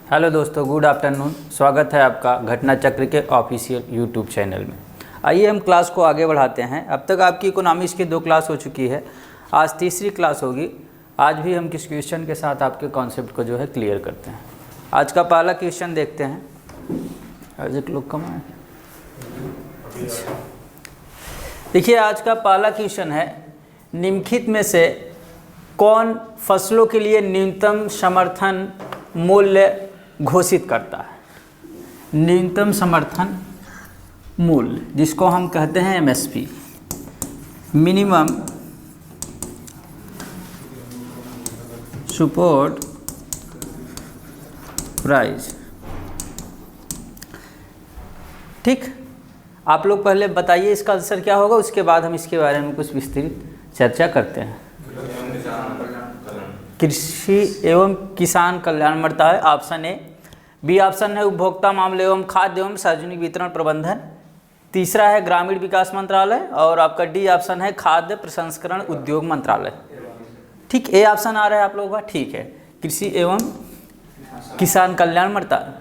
Hello दोस्तों, good afternoon. स्वागत है आपका घटना चक्र के ऑफिशियल यूट्यूब चैनल में। आइए हम क्लास को आगे बढ़ाते हैं। अब तक आपकी इकोनॉमिक्स की 2 क्लास हो चुकी है, आज तीसरी क्लास होगी। आज भी हम किस क्वेश्चन के साथ आपके कॉन्सेप्ट को जो है क्लियर करते हैं। आज का पहला क्वेश्चन देखते हैं। आज एक लोग कम आए। देखिए, आज का पहला क्वेश्चन है, निम्नलिखित में से कौन फसलों के लिए न्यूनतम समर्थन मूल्य घोषित करता है। न्यूनतम समर्थन मूल्य, जिसको हम कहते हैं एमएसपी, मिनिमम सपोर्ट प्राइस। ठीक, आप लोग पहले बताइए इसका आंसर क्या होगा, उसके बाद हम इसके बारे में कुछ विस्तृत चर्चा करते हैं। कृषि एवं किसान कल्याण मंत्रालय है ऑप्शन ए। बी ऑप्शन है उपभोक्ता मामले एवं खाद्य एवं सार्वजनिक वितरण प्रबंधन। तीसरा है ग्रामीण विकास मंत्रालय और आपका डी ऑप्शन है खाद्य प्रसंस्करण उद्योग मंत्रालय। ठीक, ए ऑप्शन आ रहा है आप लोगों का। ठीक है, कृषि एवं किसान कल्याण मंत्रालय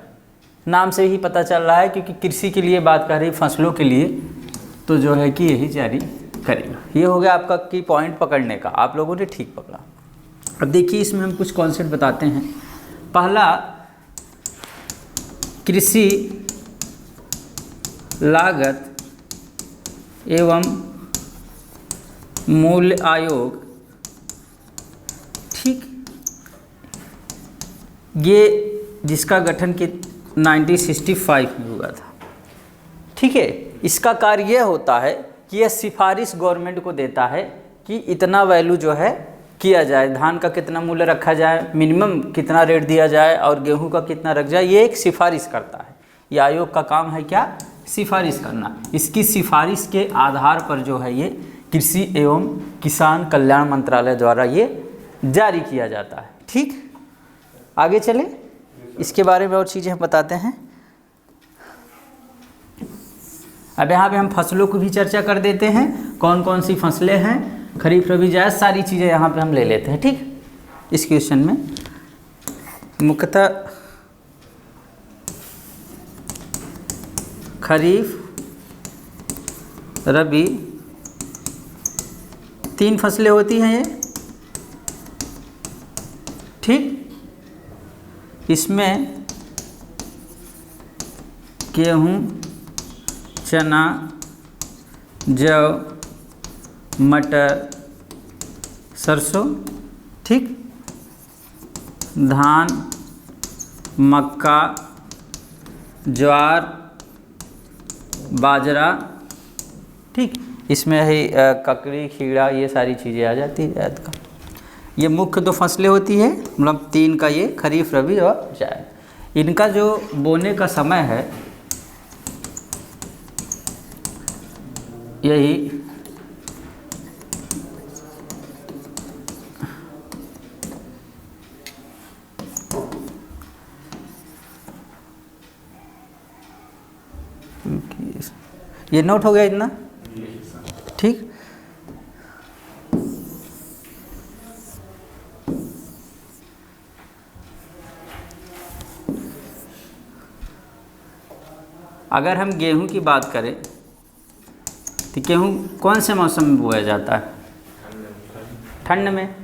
नाम से ही पता चल रहा है, क्योंकि कृषि के लिए बात कर रही, फसलों के लिए, तो जो है कि यही जारी करेगा। ये हो गया आपका की पॉइंट पकड़ने का, आप लोगों ने ठीक पकड़ा। अब देखिए, इसमें हम कुछ कॉन्सेप्ट बताते हैं। पहला, कृषि लागत एवं मूल्य आयोग। ठीक, ये जिसका गठन कि 1965 में हुआ था। ठीक है, इसका कार्य यह होता है कि यह सिफारिश गवर्नमेंट को देता है कि इतना वैल्यू जो है किया जाए, धान का कितना मूल्य रखा जाए, मिनिमम कितना रेट दिया जाए और गेहूं का कितना रख जाए। ये एक सिफारिश करता है। ये आयोग का काम है क्या, सिफारिश करना। इसकी सिफारिश के आधार पर जो है ये कृषि एवं किसान कल्याण मंत्रालय द्वारा ये जारी किया जाता है। ठीक, आगे चले, इसके बारे में और चीज़ें हम बताते हैं। अब यहाँ पे हम फसलों को भी चर्चा कर देते हैं, कौन कौन सी फसलें हैं, खरीफ रबी जायद, सारी चीज़ें यहाँ पे हम ले लेते हैं। ठीक, इस क्वेश्चन में मुख्यतः खरीफ रबी 3 फसलें होती हैं ये। ठीक, इसमें गेहूँ, चना, जौ, मटर, सरसों। ठीक, धान, मक्का, ज्वार, बाजरा। ठीक, इसमें ही ककड़ी, खीरा, ये सारी चीज़ें आ जाती है जायद का। ये मुख्य 2 फसलें होती है, मतलब 3 का, ये खरीफ रबी और जायद। इनका जो बोने का समय है यही ये नोट हो गया इतना। ठीक, अगर हम गेहूं की बात करें तो गेहूं कौन से मौसम में बोया जाता है, ठंड में।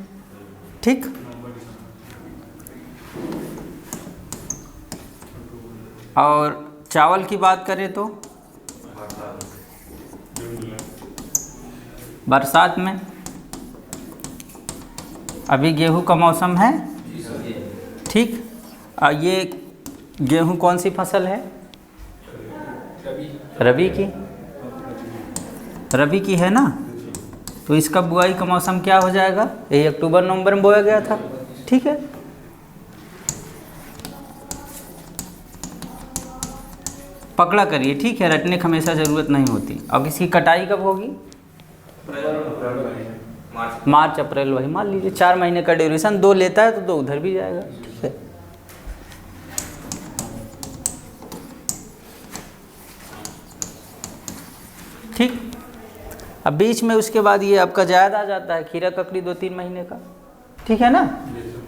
ठीक, और चावल की बात करें तो बरसात में। अभी गेहूं का मौसम है। ठीक, ये गेहूं कौन सी फसल है, रबी की, रबी की है ना। तो इसका बुआई का मौसम क्या हो जाएगा, यही अक्टूबर नवंबर में बोया गया था। ठीक है, पकड़ा करिए। ठीक है, रटने की हमेशा ज़रूरत नहीं होती। अब इसकी कटाई कब होगी, मार्च अप्रैल, वही मान लीजिए 4 महीने का ड्यूरेशन। 2 लेता है तो 2 उधर भी जाएगा। ठीक है, ठीक, अब बीच में उसके बाद ये आपका जायद आ जाता है, खीरा ककड़ी 2-3 महीने का। ठीक है ना।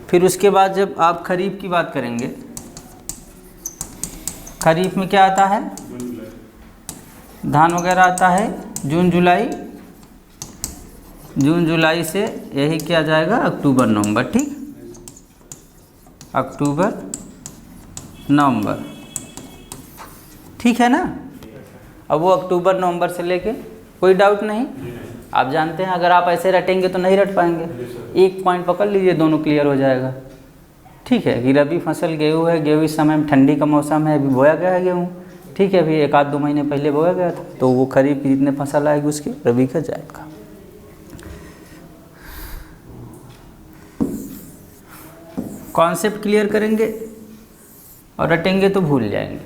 फिर उसके बाद जब आप खरीफ की बात करेंगे खरीफ में क्या आता है, धान वगैरह आता है जून जुलाई, जून जुलाई से यही क्या जाएगा अक्टूबर नवंबर, ठीक, अक्टूबर नवंबर, ठीक है ना। अब वो अक्टूबर नवंबर से लेके कोई डाउट नहीं, आप जानते हैं अगर आप ऐसे रटेंगे तो नहीं रट पाएंगे, एक पॉइंट पकड़ लीजिए दोनों क्लियर हो जाएगा, ठीक है। कि रबी फसल गेहूँ है, गेहूँ इस समय ठंडी का मौसम है, अभी बोया गया है गेहूँ, ठीक है, अभी 1-2 महीने पहले बोया गया था, तो वो खरीफ की जितने फसल आएगी उसके रबी का जाएगा। कॉन्सेप्ट क्लियर करेंगे और रटेंगे तो भूल जाएंगे,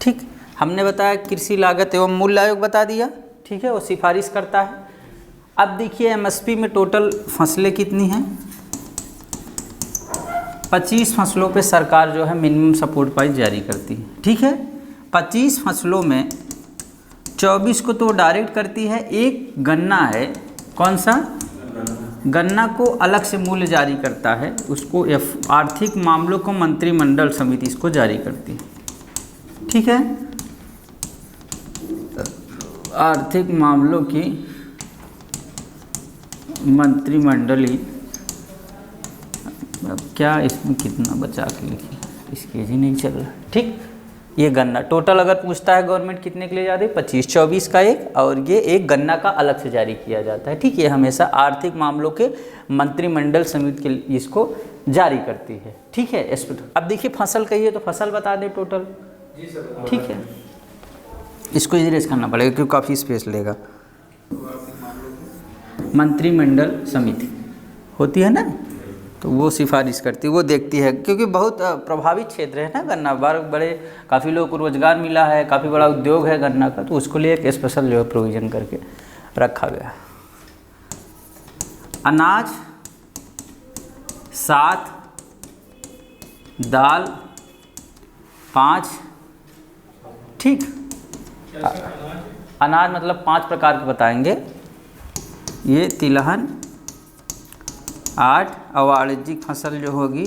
ठीक। हमने बताया कृषि लागत एवं मूल्य आयोग बता दिया, ठीक है, वो सिफारिश करता है। अब देखिए एमएसपी में टोटल फसलें कितनी हैं, 25 फसलों पे सरकार जो है मिनिमम सपोर्ट प्राइस जारी करती है, ठीक है। 25 फसलों में 24 को तो डायरेक्ट करती है, एक गन्ना है, कौन सा, गन्ना को अलग से मूल्य जारी करता है, उसको आर्थिक मामलों को मंत्रिमंडल समिति इसको जारी करती है, ठीक है। आर्थिक मामलों की मंत्रिमंडली, अब क्या इसमें कितना बचा के लिखी, इसके ही नहीं चल रहा, ठीक। ये गन्ना टोटल अगर पूछता है गवर्नमेंट कितने के लिए जारी, 25, 24 का एक, और ये एक गन्ना का अलग से जारी किया जाता है, ठीक। ये हमेशा आर्थिक मामलों के मंत्रिमंडल समिति के इसको जारी करती है, ठीक है। अब देखिए फसल कहिए तो फसल बता दें टोटल, ठीक है, इसको इरेज करना पड़ेगा क्योंकि काफ़ी स्पेस लेगा। मंत्रिमंडल समिति होती है ना, तो वो सिफारिश करती है, वो देखती है, क्योंकि बहुत प्रभावित क्षेत्र है ना गन्ना, बड़े काफ़ी लोगों को रोजगार मिला है, काफ़ी बड़ा उद्योग है गन्ना का, तो उसको लिए एक स्पेशल जो है प्रोविज़न करके रखा गया। अनाज 7, दाल 5, ठीक। अनाज मतलब 5 प्रकार के बताएंगे, ये तिलहन 8, और वाणिज्यिक फसल जो होगी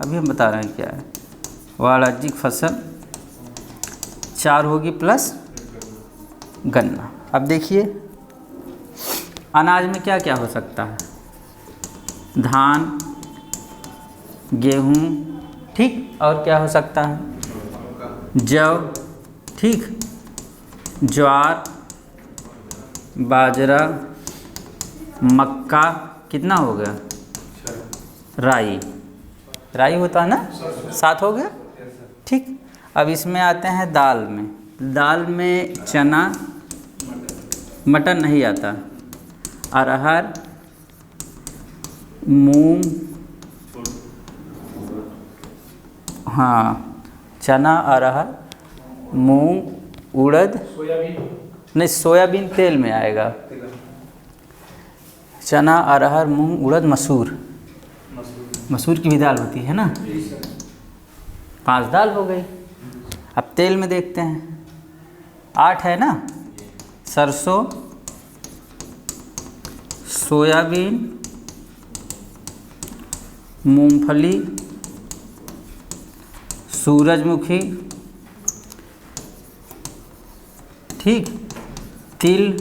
अभी हम बता रहे हैं क्या है, वाणिज्यिक फसल 4 होगी प्लस गन्ना। अब देखिए अनाज में क्या क्या हो सकता है, धान, गेहूँ, ठीक, और क्या हो सकता है, जव, ठीक, ज्वार, बाजरा, मक्का, कितना हो गया, राई, राई होता है ना, 7 हो गया, ठीक। अब इसमें आते हैं दाल में, दाल में चना, मटर नहीं आता, अरहर, मूंग, हाँ, चना, अरहर, मूंग, उड़द, नहीं सोयाबीन तेल में आएगा, चना, अरहर, मूंग, उड़द, मसूर, मसूर की भी दाल होती है ना, 5 दाल हो गई। अब तेल में देखते हैं, 8 है ना, सरसों, सोयाबीन, मूंगफली, सूरजमुखी, ठीक, तिल,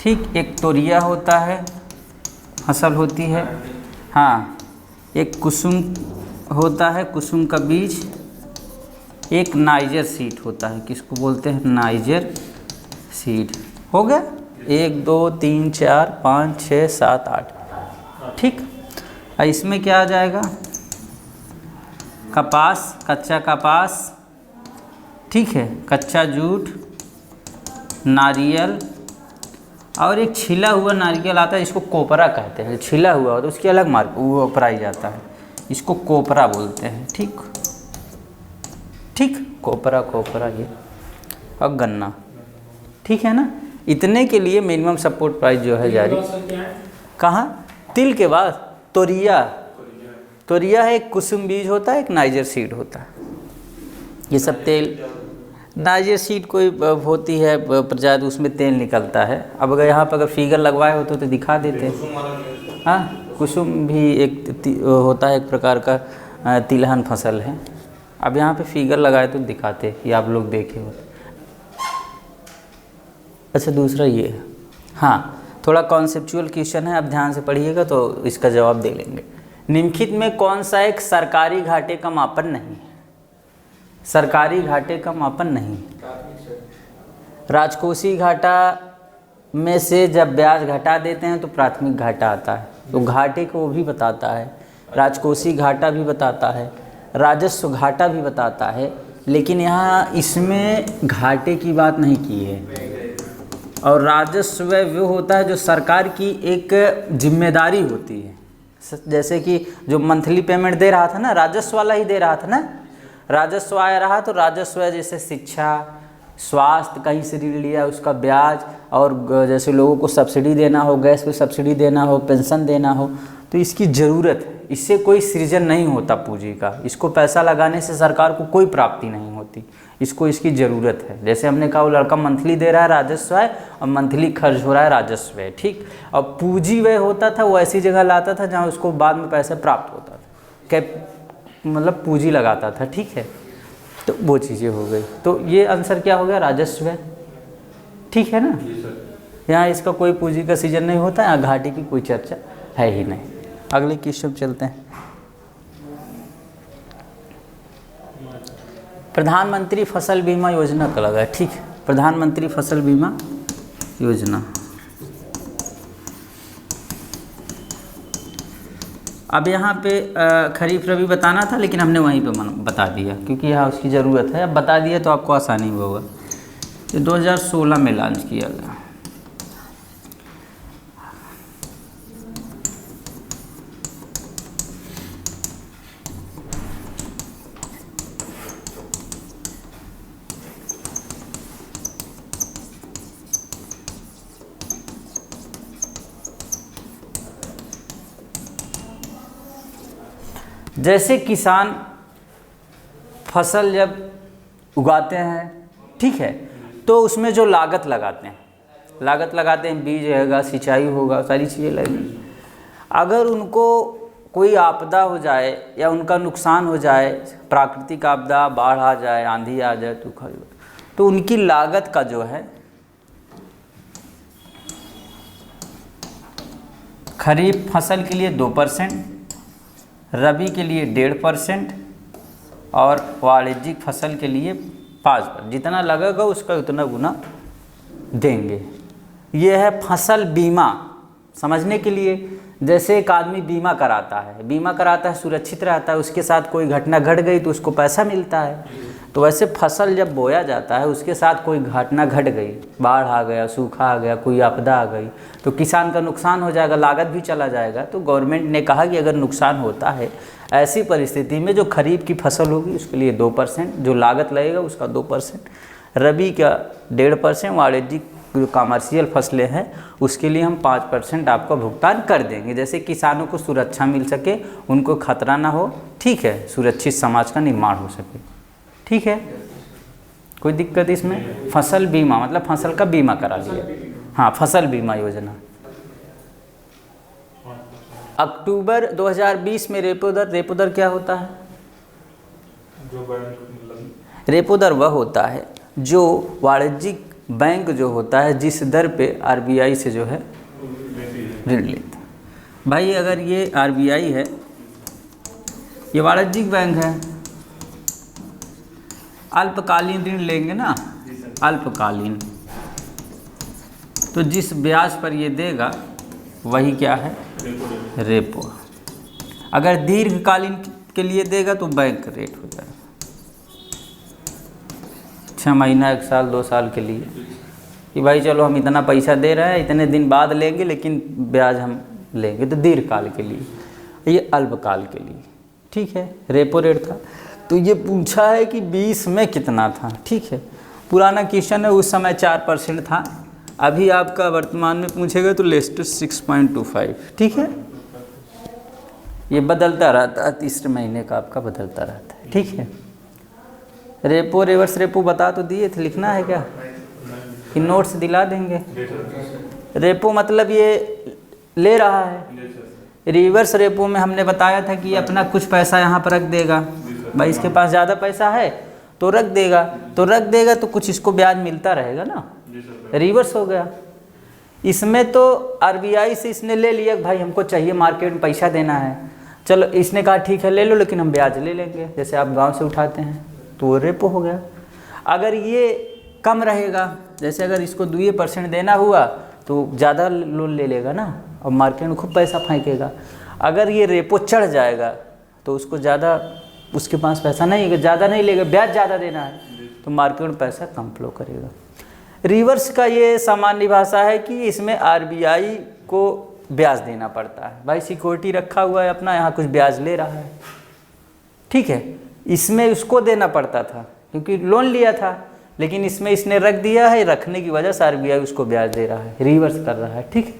ठीक, एक तोरिया होता है, फसल होती है, हाँ, एक कुसुम होता है, कुसुम का बीज, एक नाइजर सीड होता है, किसको बोलते हैं, नाइजर सीड। हो गया 1 2 3 4 5 6 7 8, ठीक। इसमें क्या आ जाएगा, कपास, कच्चा कपास, ठीक है, कच्चा जूट, नारियल, और एक छिला हुआ नारियल आता है, इसको कोपरा कहते हैं, छिला हुआ होता है उसकी अलग मार्क वो प्राइस आता है, इसको कोपरा बोलते हैं, ठीक, ठीक, कोपरा, कोपरा ये, और गन्ना, ठीक है ना। इतने के लिए मिनिमम सपोर्ट प्राइस जो है जारी, कहाँ, तिल के बाद तोरिया, तोरिया है, एक कुसुम बीज होता है, एक नाइजर सीड होता है, ये सब तेल, नाइजर सीड कोई होती है प्रजाति, उसमें तेल निकलता है। अब अगर यहाँ पर अगर फिगर लगवाए होते तो दिखा देते, हाँ, कुसुम भी एक होता है, एक प्रकार का तिलहन फसल है, अब यहाँ पे फिगर लगाए तो दिखाते कि आप लोग देखे हो। अच्छा दूसरा ये है, हाँ थोड़ा कॉन्सेप्चुअल क्वेश्चन है, आप ध्यान से पढ़िएगा तो इसका जवाब दे लेंगे। निम्नलिखित में कौन सा एक सरकारी घाटे का मापन नहीं है? सरकारी घाटे का मापन नहीं। राजकोषीय घाटा में से जब ब्याज घटा देते हैं तो प्राथमिक घाटा आता है, तो घाटे को वो भी बताता है, राजकोषीय घाटा भी बताता है, राजस्व घाटा भी बताता है, लेकिन यहाँ इसमें घाटे की बात नहीं की है। और राजस्व वो होता है जो सरकार की एक जिम्मेदारी होती है, जैसे कि जो मंथली पेमेंट दे रहा था ना, राजस्व वाला ही दे रहा था ना, राजस्व आया रहा तो राजस्व है, जैसे शिक्षा, स्वास्थ्य, कहीं से ऋण लिया उसका ब्याज, और जैसे लोगों को सब्सिडी देना हो, गैस पे सब्सिडी देना हो, पेंशन देना हो, तो इसकी ज़रूरत है। इससे कोई सृजन नहीं होता पूंजी का, इसको पैसा लगाने से सरकार को कोई प्राप्ति नहीं होती, इसको इसकी ज़रूरत है। जैसे हमने कहा वो लड़का मंथली दे रहा है राजस्व है, और मंथली खर्च हो रहा है राजस्व है, ठीक। और पूंजी वह होता था वो ऐसी जगह लाता था जहाँ उसको बाद में पैसे प्राप्त होता था, कैप मतलब पूंजी लगाता था, ठीक है। तो वो चीज़ें हो गई, तो ये आंसर क्या हो गया? राजस्व है, ठीक है ना। यहाँ इसका कोई पूंजी का सीजन नहीं होता, यहाँ घाटे की कोई चर्चा है ही नहीं। अगले क्वेश्चन चलते हैं। प्रधानमंत्री फसल बीमा योजना का लगा है, ठीक है। प्रधानमंत्री फसल बीमा योजना, अब यहाँ पे खरीफ रबी बताना था, लेकिन हमने वहीं पे बता दिया क्योंकि यहाँ उसकी ज़रूरत है। अब बता दिया तो आपको आसानी होगा। ये 2016 में लॉन्च किया गया। जैसे किसान फसल जब उगाते हैं, ठीक है, तो उसमें जो लागत लगाते हैं, बीज रहेगा, सिंचाई होगा, सारी चीज़ें लगेंगी। अगर उनको कोई आपदा हो जाए या उनका नुकसान हो जाए, प्राकृतिक आपदा, बाढ़ आ जाए, आंधी आ जाए, तो उनकी लागत का जो है खरीफ फसल के लिए 2%, रबी के लिए 1.5% और वाणिज्यिक फसल के लिए 5%। जितना लगेगा उसका उतना गुना देंगे। ये है फसल बीमा। समझने के लिए, जैसे एक आदमी बीमा कराता है, सुरक्षित रहता है, उसके साथ कोई घटना घट गई तो उसको पैसा मिलता है। तो वैसे फसल जब बोया जाता है, उसके साथ कोई घटना घट गई, बाढ़ आ गया, सूखा आ गया, कोई आपदा आ गई, तो किसान का नुकसान हो जाएगा, लागत भी चला जाएगा। तो गवर्नमेंट ने कहा कि अगर नुकसान होता है ऐसी परिस्थिति में जो खरीफ की फसल होगी उसके लिए 2%, जो लागत लगेगा उसका 2%, रबी का 1.5%, वाणिज्यिक जो कमर्शियल फसलें हैं उसके लिए हम 5% आपका भुगतान कर देंगे। जैसे किसानों को सुरक्षा मिल सके, उनको खतरा ना हो, ठीक है, सुरक्षित समाज का निर्माण हो सके, ठीक है। कोई दिक्कत इसमें? फसल बीमा मतलब फसल का बीमा करा लिया। हाँ, फसल बीमा योजना। अक्टूबर 2020 में रेपो दर क्या होता है? रेपो दर वह होता है जो वाणिज्यिक बैंक जो होता है जिस दर पे आरबीआई से जो है ऋण लेता है। भाई अगर ये आरबीआई है, ये वाणिज्यिक बैंक है, अल्पकालीन ऋण लेंगे ना, अल्पकालीन, तो जिस ब्याज पर ये देगा वही क्या है? रेपो। अगर दीर्घकालीन के लिए देगा तो बैंक रेट हो जाएगा, 6 महीना, 1 साल, 2 साल के लिए, कि भाई चलो हम इतना पैसा दे रहे हैं, इतने दिन बाद लेंगे, लेकिन ब्याज हम लेंगे, तो दीर्घकाल के लिए, ये अल्पकाल के लिए, ठीक है। रेपो रेट था। तो ये पूछा है कि 20 में कितना था, ठीक है। पुराना क्वेश्चन है, उस समय 4% था, अभी आपका वर्तमान में पूछेगा तो लेटेस्ट 6.25, ठीक है। ये बदलता रहता है, तीसरे महीने का आपका बदलता रहता है, ठीक है। रेपो रिवर्स रेपो बता तो दिए थे, लिखना है क्या कि नोट्स दिला देंगे? रेपो मतलब ये ले रहा है, रिवर्स रेपो में हमने बताया था कि अपना कुछ पैसा यहाँ पर रख देगा, भाई इसके पास ज़्यादा पैसा है तो रख देगा, तो कुछ इसको ब्याज मिलता रहेगा ना, रिवर्स हो गया। इसमें तो आरबीआई से इसने ले लिया, भाई हमको चाहिए, मार्केट में पैसा देना है, चलो इसने कहा ठीक है ले लो, लेकिन हम ब्याज ले लेंगे, जैसे आप गांव से उठाते हैं, तो वो रेपो हो गया। अगर ये कम रहेगा, जैसे अगर इसको 2% देना हुआ तो ज़्यादा लोन ले लेगा ना, और मार्केट में खूब पैसा फेंकेगा। अगर ये रेपो चढ़ जाएगा तो उसको ज़्यादा, उसके पास पैसा नहीं है, ज़्यादा नहीं लेगा, ब्याज ज़्यादा देना है, तो मार्केट में पैसा कम फ्लो करेगा। रिवर्स का ये सामान्य भाषा है कि इसमें आरबीआई को ब्याज देना पड़ता है। भाई सिक्योरिटी रखा हुआ है अपना, यहाँ कुछ ब्याज ले रहा है, ठीक है, इसमें उसको देना पड़ता था क्योंकि लोन लिया था, लेकिन इसमें इसने रख दिया है, रखने की वजह से आरबीआई उसको ब्याज दे रहा है, रिवर्स कर रहा है, ठीक है।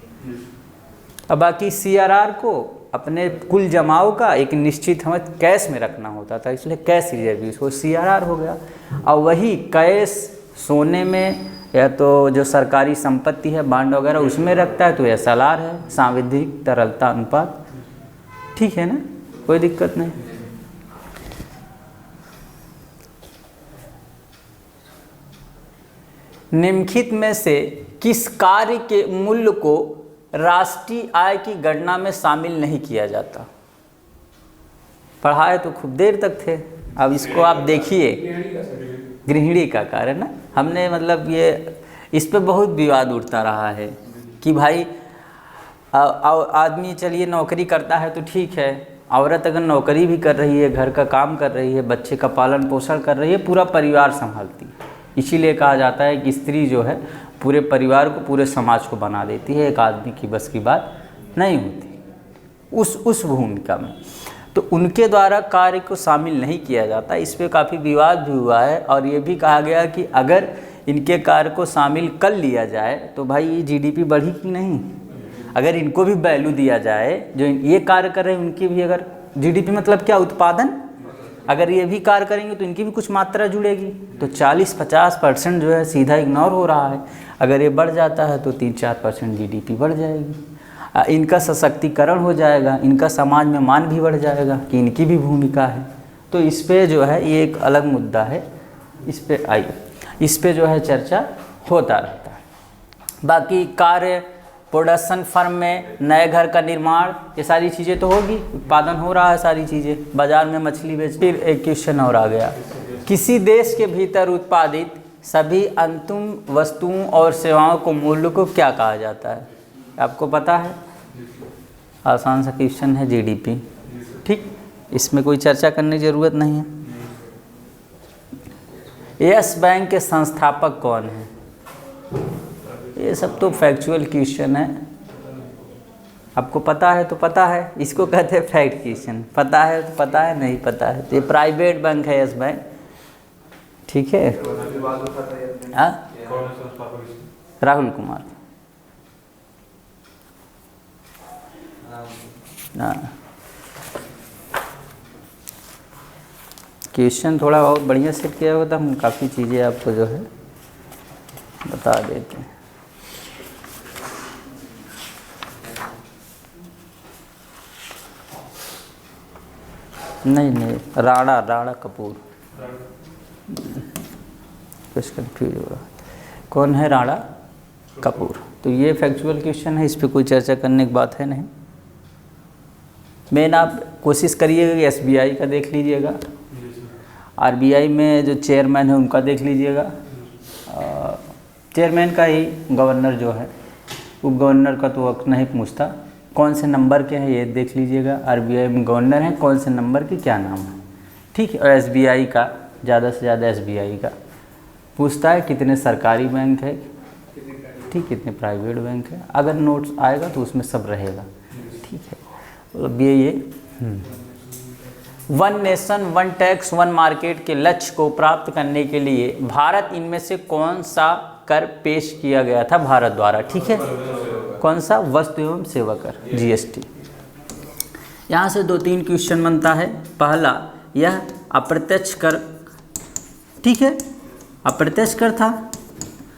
अब बाकी सीआरआर को अपने कुल जमाओं का एक निश्चित हमें कैश में रखना होता था, इसलिए कैश रिजर्व उसको सीआरआर हो गया। और वही कैश सोने में या तो जो सरकारी संपत्ति है बांड वगैरह उसमें रखता है तो एसएलआर है, सांविधिक तरलता अनुपात, ठीक है ना, कोई दिक्कत नहीं। निम्नलिखित में से किस कार्य के मूल्य को राष्ट्रीय आय की गणना में शामिल नहीं किया जाता? पढ़ाए तो खूब देर तक थे, अब इसको आप देखिए, गृहिणी का कार्य ना, हमने मतलब ये इस पे बहुत विवाद उठता रहा है कि भाई आदमी चलिए नौकरी करता है तो ठीक है, औरत अगर नौकरी भी कर रही है, घर का काम कर रही है, बच्चे का पालन पोषण कर रही है, पूरा परिवार संभालती है, इसीलिए कहा जाता है कि स्त्री जो है पूरे परिवार को, पूरे समाज को बना देती है, एक आदमी की बस की बात नहीं होती उस भूमिका में। तो उनके द्वारा कार्य को शामिल नहीं किया जाता, इस पे काफ़ी विवाद भी हुआ है। और ये भी कहा गया कि अगर इनके कार्य को शामिल कर लिया जाए तो भाई ये जीडीपी बढ़ी कि नहीं, अगर इनको भी वैल्यू दिया जाए, जो ये कार्य कर रहे हैं उनकी भी, अगर जीडीपी मतलब क्या, उत्पादन, अगर ये भी कार्य करेंगे तो इनकी भी कुछ मात्रा जुड़ेगी, तो 40-50% जो है सीधा इग्नोर हो रहा है। अगर ये बढ़ जाता है तो 3-4% जीडीपी बढ़ जाएगी, इनका सशक्तिकरण हो जाएगा, इनका समाज में मान भी बढ़ जाएगा कि इनकी भी भूमिका है। तो इस पे जो है ये एक अलग मुद्दा है, इस पे आइए, इस पे जो है चर्चा होता रहता है। बाकी कार्य, प्रोडक्शन फर्म में नए घर का निर्माण, ये सारी चीज़ें तो होगी, उत्पादन हो रहा है, सारी चीज़ें, बाजार में मछली बेच। फिर एक क्वेश्चन और आ गया, किसी देश के भीतर उत्पादित सभी अंतिम वस्तुओं और सेवाओं को मूल्य को क्या कहा जाता है? आपको पता है, आसान सा क्वेश्चन है, जीडीपी, ठीक, इसमें कोई चर्चा करने की ज़रूरत नहीं है। यस बैंक के संस्थापक कौन हैं? ये सब तो फैक्चुअल क्वेश्चन है, आपको पता है तो पता है, इसको कहते हैं फैक्ट क्वेश्चन, पता है तो पता है, नहीं पता है तो ये प्राइवेट बैंक है यस बैंक, ठीक है। हाँ, राहुल कुमार, क्वेश्चन थोड़ा बहुत बढ़िया सेट किया होगा तो हम काफ़ी चीज़ें आपको जो है बता देते हैं। नहीं, राणा कपूर, कुछ कन्फ्यूज हो रहा, कौन है राणा कपूर? तो ये फैक्चुअल क्वेश्चन है, इस पर कोई चर्चा करने की बात है नहीं। मेन आप कोशिश करिएगा कि एसबीआई का देख लीजिएगा, आरबीआई में जो चेयरमैन है उनका देख लीजिएगा, चेयरमैन का ही गवर्नर जो है, उप गवर्नर का तो वक्त नहीं पूछता, कौन से नंबर के हैं ये देख लीजिएगा, आरबीआई में गवर्नर हैं कौन से नंबर के, क्या नाम है, ठीक है। और एसबीआई का ज़्यादा से ज़्यादा एसबीआई का पूछता है, कितने सरकारी बैंक है, ठीक, कितने प्राइवेट बैंक है, अगर नोट्स आएगा तो उसमें सब रहेगा, ठीक है। मतलब ये one nation one tax one market के लक्ष्य को प्राप्त करने के लिए भारत इनमें से कौन सा कर पेश किया गया था भारत द्वारा, ठीक है, कौन सा? वस्तु एवं सेवा कर, जीएसटी। यहाँ से 2-3 क्वेश्चन बनता है। पहला, यह अप्रत्यक्ष कर, ठीक है, अप्रत्यक्ष कर था,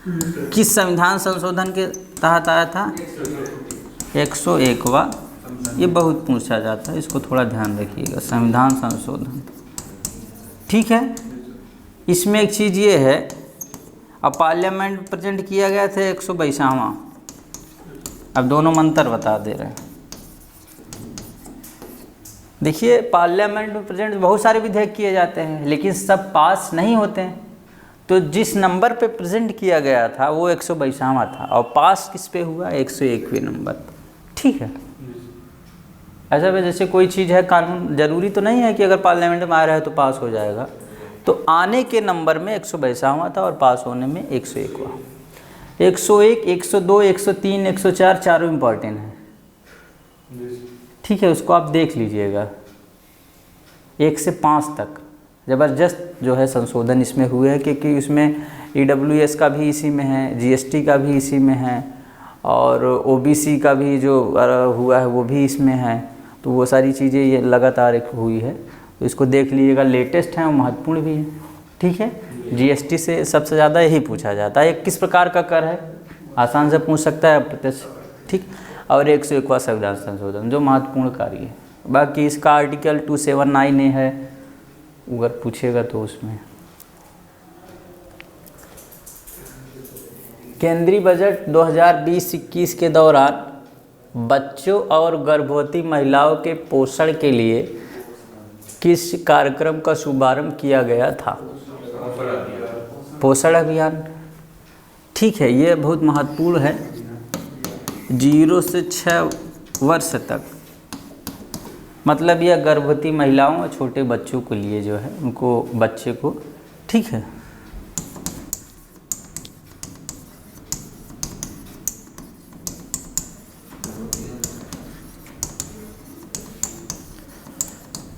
किस संविधान संशोधन के तहत आया था? 101वां, ये बहुत पूछा जाता है, इसको थोड़ा ध्यान रखिएगा। संविधान संशोधन ठीक है। इसमें एक चीज़ ये है, अब पार्लियामेंट प्रेजेंट किया गया था 122वां, अब दोनों मंत्र बता दे रहे हैं। देखिए पार्लियामेंट में प्रेजेंट बहुत सारे विधेयक किए जाते हैं लेकिन सब पास नहीं होते हैं, तो जिस नंबर पे प्रेजेंट किया गया था वो 122वां था और पास किस पे हुआ, 101वें नंबर। ठीक है, ऐसा भी जैसे कोई चीज़ है कानून, ज़रूरी तो नहीं है कि अगर पार्लियामेंट में आ रहा है तो पास हो जाएगा, तो आने के नंबर में 122वां था और पास होने में 101वां। 101, 102, 103, 104 चारों इम्पॉर्टेंट हैं। ठीक है, उसको आप देख लीजिएगा 1 से 5 तक ज़बरदस्त जो है संशोधन इसमें हुए हैं, क्योंकि उसमें EWS का भी इसी में है, GST का भी इसी में है और OBC का भी जो हुआ है वो भी इसमें है, तो वो सारी चीज़ें ये लगातार एक हुई है, तो इसको देख लीजिएगा, लेटेस्ट है और महत्वपूर्ण भी है। ठीक है, GST से सबसे ज़्यादा यही पूछा जाता है, किस प्रकार का कर है, आसान से पूछ सकता है प्रत्यक्ष। ठीक, और 101वां संविधान संशोधन जो महत्वपूर्ण कार्य है। बाकी इसका आर्टिकल 279A है, अगर पूछेगा तो उसमें केंद्रीय बजट 2020-21 के दौरान बच्चों और गर्भवती महिलाओं के पोषण के लिए किस कार्यक्रम का शुभारंभ किया गया था? पोषण अभियान। ठीक है, ये बहुत महत्वपूर्ण है। 0 से 6 वर्ष तक, मतलब यह गर्भवती महिलाओं और छोटे बच्चों के लिए जो है उनको बच्चे को, ठीक है,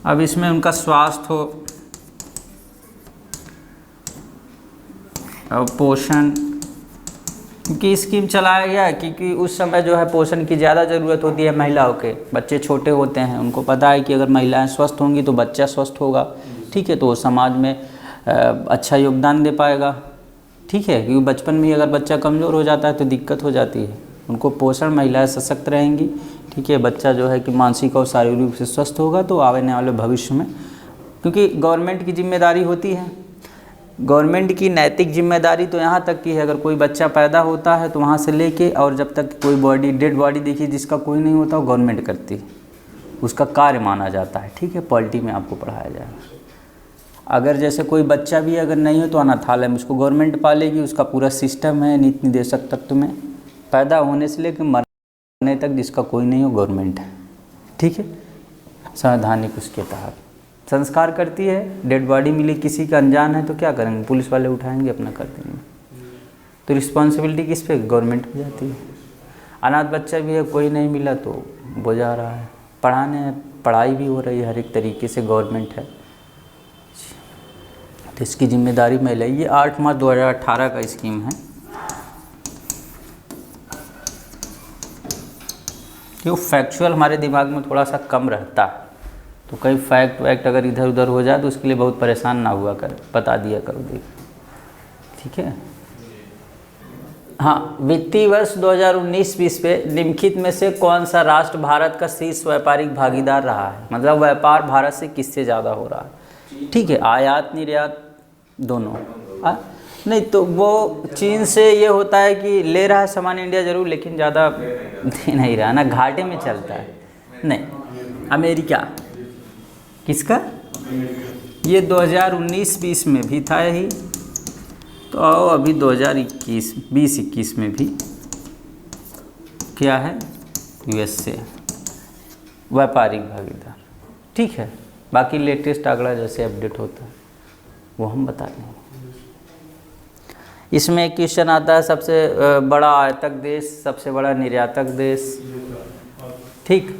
अब इसमें उनका स्वास्थ्य हो और पोषण, क्योंकि स्कीम चलाया गया है क्योंकि उस समय जो है पोषण की ज़्यादा ज़रूरत होती है महिलाओं के, बच्चे छोटे होते हैं, उनको पता है कि अगर महिलाएं स्वस्थ होंगी तो बच्चा स्वस्थ होगा। ठीक है, तो वो समाज में अच्छा योगदान दे पाएगा। ठीक है, क्योंकि बचपन में अगर बच्चा कमज़ोर हो जाता है तो दिक्कत हो जाती है, उनको पोषण, महिलाएं सशक्त रहेंगी। ठीक है, बच्चा जो है कि मानसिक और शारीरिक रूप से स्वस्थ होगा तो आने वाले भविष्य में, क्योंकि गवर्नमेंट की जिम्मेदारी होती है, गवर्नमेंट की नैतिक जिम्मेदारी तो यहाँ तक की है, अगर कोई बच्चा पैदा होता है तो वहाँ से लेके और जब तक कोई बॉडी, डेड बॉडी देखिए जिसका कोई नहीं होता वो गवर्नमेंट करती है, उसका कार्य माना जाता है। ठीक है, पॉलिटी में आपको पढ़ाया जाएगा। अगर जैसे कोई बच्चा भी अगर नहीं हो तो अनाथालय में उसको गवर्नमेंट पालेगी, उसका पूरा सिस्टम है नीति निर्देशक तत्व में, पैदा होने से लेकर मरने तक जिसका कोई नहीं हो गवर्नमेंट है। ठीक है, संवैधानिक उसके तहत संस्कार करती है। डेड बॉडी मिली किसी का अनजान है तो क्या करेंगे, पुलिस वाले उठाएंगे, अपना कर देंगे, तो रिस्पॉन्सिबिलिटी किस पे, गवर्नमेंट पे जाती है। अनाथ बच्चा भी है, कोई नहीं मिला तो वो जा रहा है, पढ़ाई भी हो रही है, हर एक तरीके से गवर्नमेंट है, तो इसकी जिम्मेदारी मैं ले। ये 8 मार्च 2018 का स्कीम है। क्यों, फैक्चुअल हमारे दिमाग में थोड़ा सा कम रहता है, तो कई फैक्ट अगर इधर उधर हो जाए तो उसके लिए बहुत परेशान ना हुआ कर, बता दिया करो, देख। ठीक है, हाँ, वित्तीय वर्ष 2019-20 पे निम्नलिखित में से कौन सा राष्ट्र भारत का शीर्ष व्यापारिक भागीदार रहा है, मतलब व्यापार भारत से किससे ज़्यादा हो रहा है? ठीक है, आयात निर्यात दोनों। नहीं तो वो चीन से ये होता है कि ले रहा है सामान इंडिया ज़रूर, लेकिन ज़्यादा दे नहीं रहा ना, घाटे में चलता है। नहीं, अमेरिका। किसका? ये 2019-20 में भी था यही, तो आओ अभी 2021 में भी क्या है, US से व्यापारिक भागीदार। ठीक है, बाकी लेटेस्ट आंकड़ा जैसे अपडेट होता है वो हम बता देंगे। इसमें एक क्वेश्चन आता है, सबसे बड़ा आयातक देश, सबसे बड़ा निर्यातक देश। ठीक,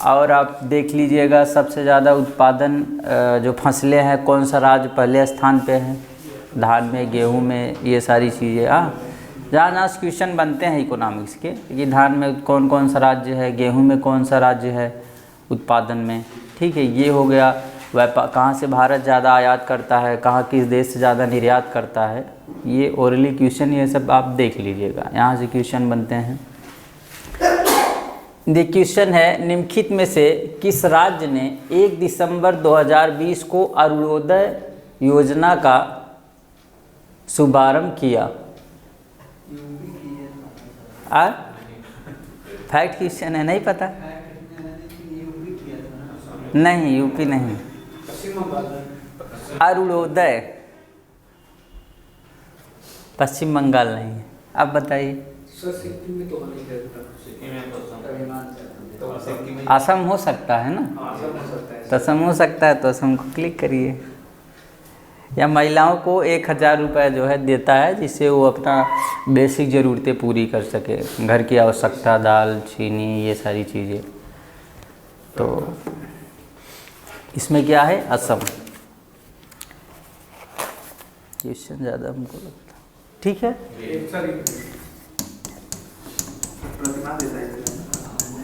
और आप देख लीजिएगा सबसे ज़्यादा उत्पादन जो फसलें हैं कौन सा राज्य पहले स्थान पे है, धान में, गेहूं में, ये सारी चीज़ें। जहाँ क्वेश्चन बनते हैं इकोनॉमिक्स के कि धान में कौन कौन सा राज्य है, गेहूं में कौन सा राज्य है उत्पादन में। ठीक है, ये हो गया व्यापार, कहाँ से भारत ज़्यादा आयात करता है, कहाँ किस देश से ज़्यादा निर्यात करता है, ये ओरली क्वेश्चन, ये सब आप देख लीजिएगा, यहाँ से क्वेश्चन बनते हैं। द क्वेश्चन है, निम्नलिखित में से किस राज्य ने 1 दिसंबर 2020 को अरुणोदय योजना का शुभारंभ किया? फैक्ट क्वेश्चन है, नहीं पता? नहीं, यूपी नहीं। अरुणोदय पश्चिम बंगाल नहीं है। अब बताइए। असम हो सकता है ना? तो असम हो सकता है, तो असम को क्लिक करिए। या महिलाओं को 1000 रुपये जो है देता है, जिससे वो अपना बेसिक ज़रूरतें पूरी कर सके, घर की आवश्यकता, दाल, चीनी, ये सारी चीज़ें। तो इसमें क्या है? असम। क्वेश्चन ज़्यादा हमको लगता, ठीक है।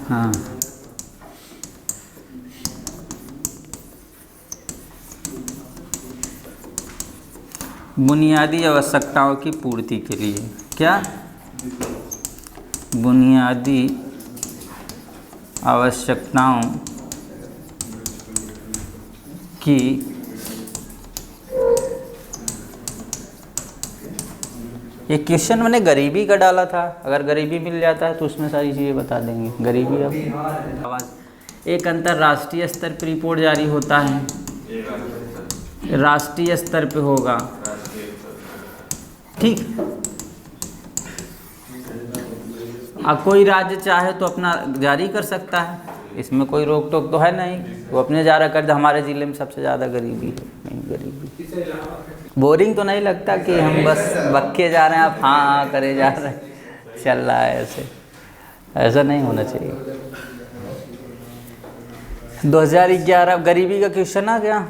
हाँ, बुनियादी आवश्यकताओं की पूर्ति के लिए, क्या? बुनियादी आवश्यकताओं की ये क्वेश्चन मैंने गरीबी का डाला था। अगर गरीबी मिल जाता है तो उसमें सारी चीज़ें बता देंगे। गरीबी अब एक अंतर्राष्ट्रीय स्तर पर रिपोर्ट जारी होता है, राष्ट्रीय स्तर पे होगा, ठीक। अब कोई राज्य चाहे तो अपना जारी कर सकता है, इसमें कोई रोक टोक तो है नहीं। वो अपने जारी कर दे। हमारे ज़िले में सबसे ज़्यादा गरीबी है। नहीं, गरीबी बोरिंग तो नहीं लगता कि हम बस बक्के जा रहे हैं, आप हाँ हाँ करे जा रहे हैं, चल रहा है ऐसे? ऐसा नहीं होना चाहिए। 2011 गरीबी का क्वेश्चन आ गया।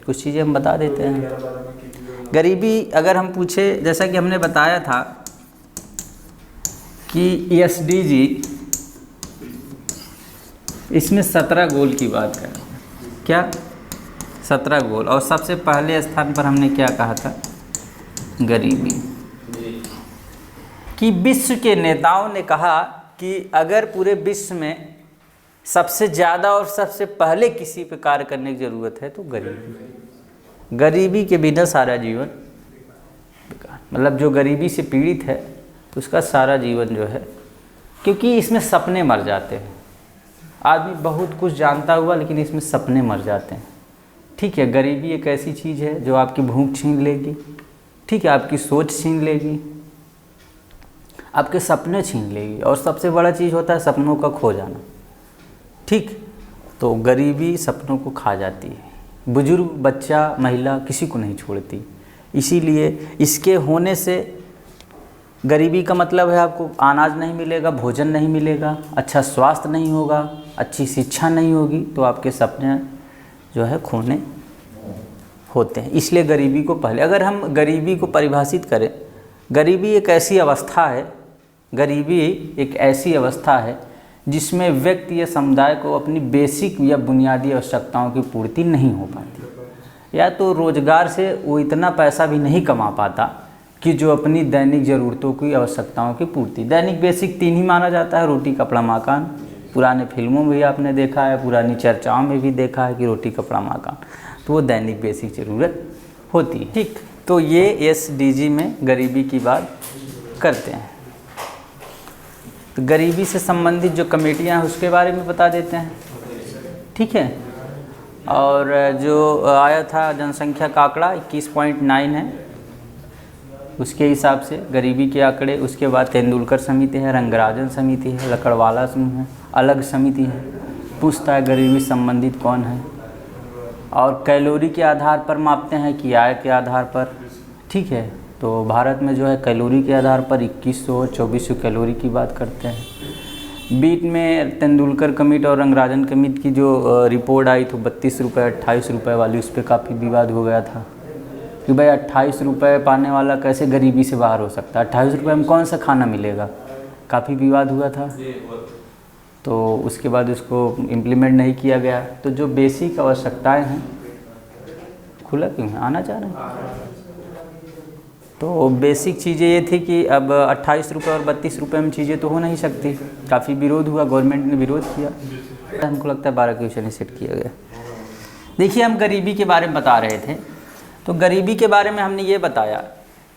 कुछ चीज़ें हम बता देते हैं। गरीबी अगर हम पूछे, जैसा कि हमने बताया था कि SDG इसमें 17 गोल की बात करें, क्या 17 गोल, और सबसे पहले स्थान पर हमने क्या कहा था? गरीबी। कि विश्व के नेताओं ने कहा कि अगर पूरे विश्व में सबसे ज़्यादा और सबसे पहले किसी पे कार्य करने की ज़रूरत है तो गरीबी। गरीबी के बिना सारा जीवन बेकार। मतलब जो गरीबी से पीड़ित है उसका सारा जीवन जो है, क्योंकि इसमें सपने मर जाते हैं। आदमी बहुत कुछ जानता हुआ लेकिन इसमें सपने मर जाते हैं, ठीक है। गरीबी एक ऐसी चीज़ है जो आपकी भूख छीन लेगी, ठीक है, आपकी सोच छीन लेगी, आपके सपने छीन लेगी, और सबसे बड़ा चीज़ होता है सपनों का खो जाना, ठीक। तो गरीबी सपनों को खा जाती है। बुजुर्ग, बच्चा, महिला किसी को नहीं छोड़ती। इसीलिए इसके होने से गरीबी का मतलब है आपको अनाज नहीं मिलेगा, भोजन नहीं मिलेगा, अच्छा स्वास्थ्य नहीं होगा, अच्छी शिक्षा नहीं होगी, तो आपके सपने जो है खोने होते हैं। इसलिए गरीबी को पहले, अगर हम गरीबी को परिभाषित करें, गरीबी एक ऐसी अवस्था है, गरीबी एक ऐसी अवस्था है जिसमें व्यक्ति या समुदाय को अपनी बेसिक या बुनियादी आवश्यकताओं की पूर्ति नहीं हो पाती, या तो रोजगार से वो इतना पैसा भी नहीं कमा पाता कि जो अपनी दैनिक ज़रूरतों की आवश्यकताओं की पूर्ति। दैनिक बेसिक 3 ही माना जाता है, रोटी कपड़ा मकान। पुराने फिल्मों में भी आपने देखा है, पुरानी चर्चाओं में भी देखा है कि रोटी कपड़ा मकान, तो वो दैनिक बेसिक ज़रूरत होती है, ठीक। तो ये SDG में गरीबी की बात करते हैं। तो गरीबी से संबंधित जो कमेटियां हैं उसके बारे में बता देते हैं, ठीक है। और जो आया था जनसंख्या का आंकड़ा 21.9 है, उसके हिसाब से गरीबी के आंकड़े। उसके बाद तेंदुलकर समिति है, रंगराजन समिति है, लकड़वाला समूह है, अलग समिति है, पूछता है गरीबी संबंधित कौन है। और कैलोरी के आधार पर मापते हैं कि आय के आधार पर, ठीक है। तो भारत में जो है कैलोरी के आधार पर 2100-2400 कैलोरी की बात करते हैं। बीच में तेंदुलकर कमेटी और रंगराजन कमेटी की जो रिपोर्ट आई तो 32 रुपये 28 रुपये वाली, उस पर काफ़ी विवाद हो गया था कि भाई 28 रुपये पाने वाला कैसे गरीबी से बाहर हो सकता है, 28 रुपये में कौन सा खाना मिलेगा, काफ़ी विवाद हुआ था। तो उसके बाद उसको इम्प्लीमेंट नहीं किया गया। तो जो बेसिक आवश्यकताएं हैं, खुला क्यों है, आना चाह रहे हैं, तो बेसिक चीज़ें ये थी कि अब 28 रुपये और 32 रुपये में चीज़ें तो हो नहीं सकती। काफ़ी विरोध हुआ, गवर्नमेंट ने विरोध किया, हमको लगता है 12 क्वेश्चन सेट किया गया। देखिए, हम गरीबी के बारे में बता रहे थे, तो गरीबी के बारे में हमने ये बताया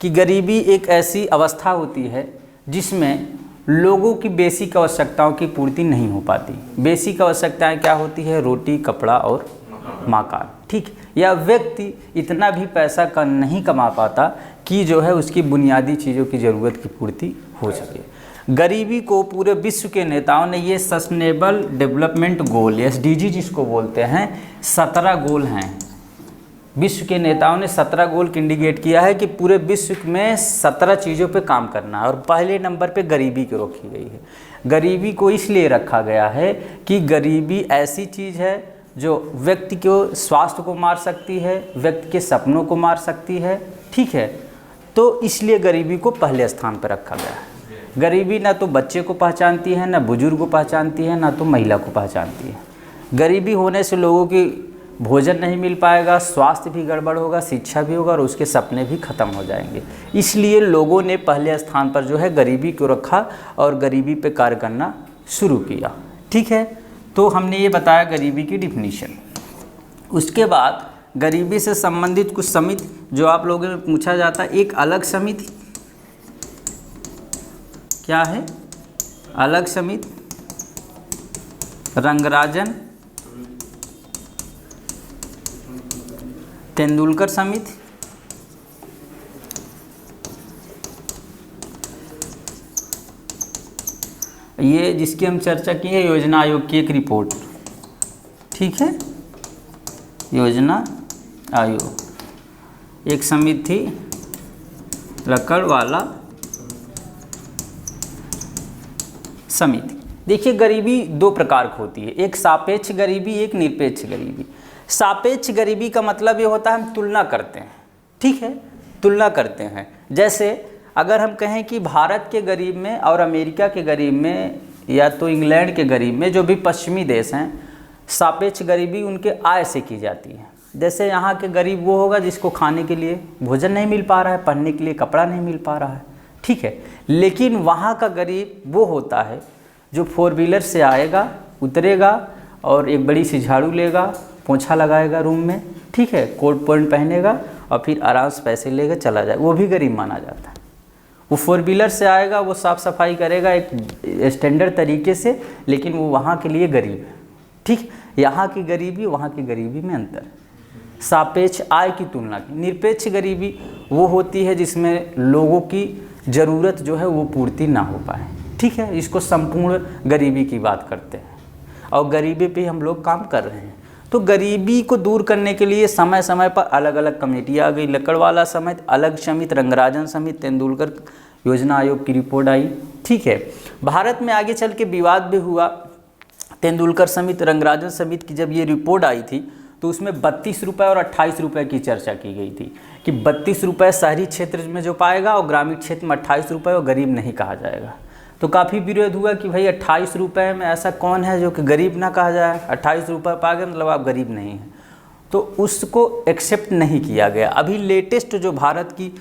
कि गरीबी एक ऐसी अवस्था होती है जिसमें लोगों की बेसिक आवश्यकताओं की पूर्ति नहीं हो पाती। बेसिक आवश्यकताएं क्या होती है? रोटी, कपड़ा और मकान, ठीक। या व्यक्ति इतना भी पैसा का नहीं कमा पाता कि जो है उसकी बुनियादी चीज़ों की ज़रूरत की पूर्ति हो सके। गरीबी को पूरे विश्व के नेताओं ने ये सस्टेनेबल डेवलपमेंट गोल, SDG जिसको बोलते हैं, 17 गोल हैं। विश्व के नेताओं ने 17 गोल इंडिकेट किया है कि पूरे विश्व में 17 चीज़ों पे काम करना है, और पहले नंबर पे गरीबी को रखी गई है। गरीबी को इसलिए रखा गया है कि गरीबी ऐसी चीज़ है जो व्यक्ति को स्वास्थ्य को मार सकती है, व्यक्ति के सपनों को मार सकती है, ठीक है। तो इसलिए गरीबी को पहले स्थान पर रखा गया है। गरीबी ना तो बच्चे को पहचानती है, ना बुजुर्ग को पहचानती है, ना तो महिला को पहचानती है। गरीबी होने से लोगों की भोजन नहीं मिल पाएगा, स्वास्थ्य भी गड़बड़ होगा, शिक्षा भी होगा और उसके सपने भी ख़त्म हो जाएंगे। इसलिए लोगों ने पहले स्थान पर जो है गरीबी को रखा और गरीबी पे कार्य करना शुरू किया, ठीक है। तो हमने ये बताया गरीबी की डिफिनीशन। उसके बाद गरीबी से संबंधित कुछ समिति जो आप लोगों में पूछा जाता है। एक अलग समिति क्या है? अलग समिति, रंगराजन तेंदुलकर समिति, ये जिसकी हम चर्चा की है योजना आयोग की एक रिपोर्ट, ठीक है। योजना आयोग एक समिति थी, लकड़वाला समिति। देखिए, गरीबी दो प्रकार की होती है, एक सापेक्ष गरीबी, एक निरपेक्ष गरीबी। सापेक्ष गरीबी का मतलब ये होता है हम तुलना करते हैं, ठीक है, तुलना करते हैं। जैसे अगर हम कहें कि भारत के गरीब में और अमेरिका के गरीब में या तो इंग्लैंड के गरीब में, जो भी पश्चिमी देश हैं, सापेक्ष गरीबी उनके आय से की जाती है। जैसे यहाँ के गरीब वो होगा जिसको खाने के लिए भोजन नहीं मिल पा रहा है, पहनने के लिए कपड़ा नहीं मिल पा रहा है, ठीक है। लेकिन वहाँ का गरीब वो होता है जो 4 व्हीलर से आएगा, उतरेगा और एक बड़ी सी झाड़ू लेगा, पोंछा लगाएगा रूम में, ठीक है, कोट पैंट पहनेगा और फिर आराम से पैसे लेकर चला जाएगा, वो भी गरीब माना जाता है। वो 4 व्हीलर से आएगा, वो साफ़ सफाई करेगा एक स्टैंडर्ड तरीके से, लेकिन वो वहाँ के लिए गरीब है, ठीक। यहाँ की गरीबी वहाँ की गरीबी में अंतर, सापेक्ष आय की तुलना की। निरपेक्ष गरीबी वो होती है जिसमें लोगों की ज़रूरत जो है वो पूर्ति ना हो पाए, ठीक है। इसको संपूर्ण गरीबी की बात करते हैं और गरीबी पे हम लोग काम कर रहे हैं। तो गरीबी को दूर करने के लिए समय समय पर अलग अलग कमेटी आ गई, लकड़वाला समिति, अलग समिति, रंगराजन समिति, तेंदुलकर योजना आयोग की रिपोर्ट आई, ठीक है। भारत में आगे चल के विवाद भी हुआ। तेंदुलकर समिति, रंगराजन समिति की जब ये रिपोर्ट आई थी तो उसमें 32 रुपये और 28 रुपये की चर्चा की गई थी कि 32 रुपये शहरी क्षेत्र में जो पाएगा और ग्रामीण क्षेत्र में 28 रुपये और गरीब नहीं कहा जाएगा। तो काफ़ी विरोध हुआ कि भाई 28 रुपये में ऐसा कौन है जो कि गरीब ना कहा जाए, 28 रुपये पा गए मतलब आप गरीब नहीं हैं। तो उसको एक्सेप्ट नहीं किया गया। अभी लेटेस्ट जो भारत की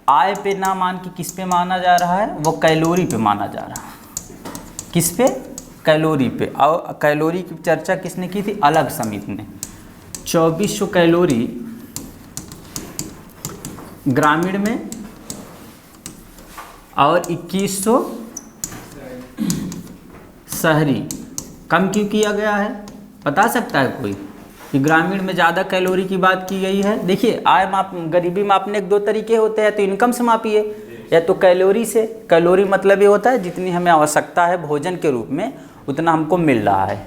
आय पे ना मान के किस पे माना जा रहा है, वो कैलोरी पे माना जा रहा है। किस पे? कैलोरी पे। और कैलोरी की चर्चा किसने की थी? अलग समिति ने। 2400 कैलोरी ग्रामीण में और 2100 शहरी। कम क्यों किया गया है बता सकता है कोई कि ग्रामीण में ज़्यादा कैलोरी की बात की गई है? देखिए, आय माप गरीबी मापने के 2 तरीके होते हैं, तो इनकम से मापिए या तो कैलोरी से। कैलोरी मतलब ये होता है जितनी हमें आवश्यकता है भोजन के रूप में उतना हमको मिल रहा है,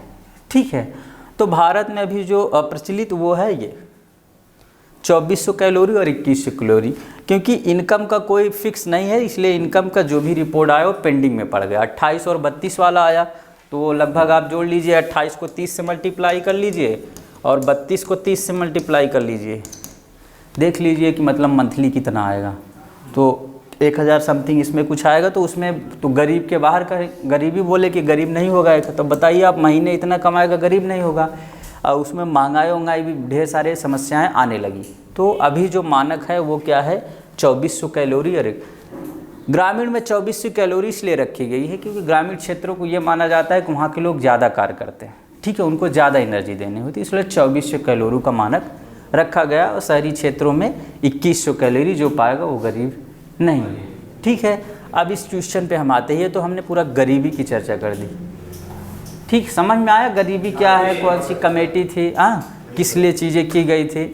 ठीक है। तो भारत में अभी जो प्रचलित वो है ये 2400 कैलोरी और 2100 कैलोरी, क्योंकि इनकम का कोई फिक्स नहीं है, इसलिए इनकम का जो भी रिपोर्ट आया वो पेंडिंग में पड़ गया। 28 और 32 वाला आया तो लगभग आप जोड़ लीजिए, 28 को 30 से मल्टीप्लाई कर लीजिए और 32 को 30 से मल्टीप्लाई कर लीजिए, देख लीजिए कि मतलब मंथली कितना आएगा। तो 1000 समथिंग इसमें कुछ आएगा। तो उसमें तो गरीब के बाहर का गरीबी बोले कि गरीब नहीं होगा, तो बताइए आप महीने इतना कमाएगा गरीब नहीं होगा। और उसमें महंगाई भी ढेर सारे समस्याएं आने लगी। तो अभी जो मानक है वो क्या है? 2400 कैलोरी। और ग्रामीण में 2400 कैलोरी इसलिए रखी गई है क्योंकि ग्रामीण क्षेत्रों को ये माना जाता है कि वहाँ के लोग ज़्यादा कार्य करते हैं, ठीक है, उनको ज़्यादा एनर्जी देनी होती है, इसलिए 2400 कैलोरी का मानक रखा गया। और शहरी क्षेत्रों में 2100 कैलोरी, जो पाएगा वो गरीब नहीं है, ठीक है। अब इस क्वेश्चन पे हम आते हैं, तो हमने पूरा गरीबी की चर्चा कर दी, ठीक, समझ में आया गरीबी क्या है, कौन सी कमेटी थी, किस लिए चीज़ें की गई थी।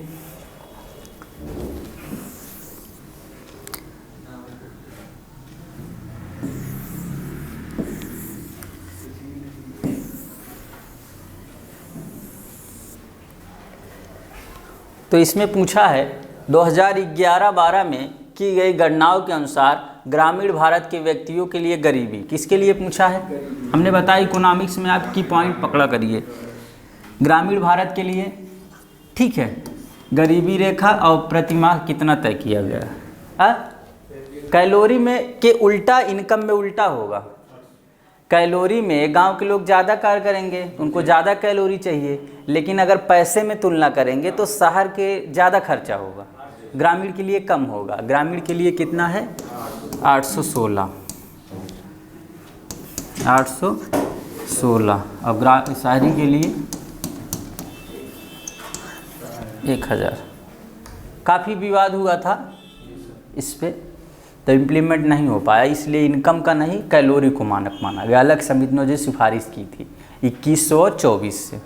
तो इसमें पूछा है 2011-12 में की गई गणनाओं के अनुसार ग्रामीण भारत के व्यक्तियों के लिए गरीबी, किसके लिए पूछा है, हमने बताया इकोनॉमिक्स में आप की पॉइंट पकड़ा करिए, ग्रामीण भारत के लिए, ठीक है, गरीबी रेखा और प्रतिमाह कितना तय किया गया है। कैलोरी में के उल्टा इनकम में उल्टा होगा, कैलोरी में गांव के लोग ज़्यादा कार्य करेंगे, उनको ज़्यादा कैलोरी चाहिए, लेकिन अगर पैसे में तुलना करेंगे तो शहर के ज़्यादा खर्चा होगा, ग्रामीण के लिए कम होगा। ग्रामीण के लिए कितना है 816, 816। अब शहरी के लिए 1000। काफ़ी विवाद हुआ था इस पे, तो इम्प्लीमेंट नहीं हो पाया, इसलिए इनकम का नहीं कैलोरी को मानक माना गया। अलग समिति ने जो सिफारिश की थी 2100 और 24 से,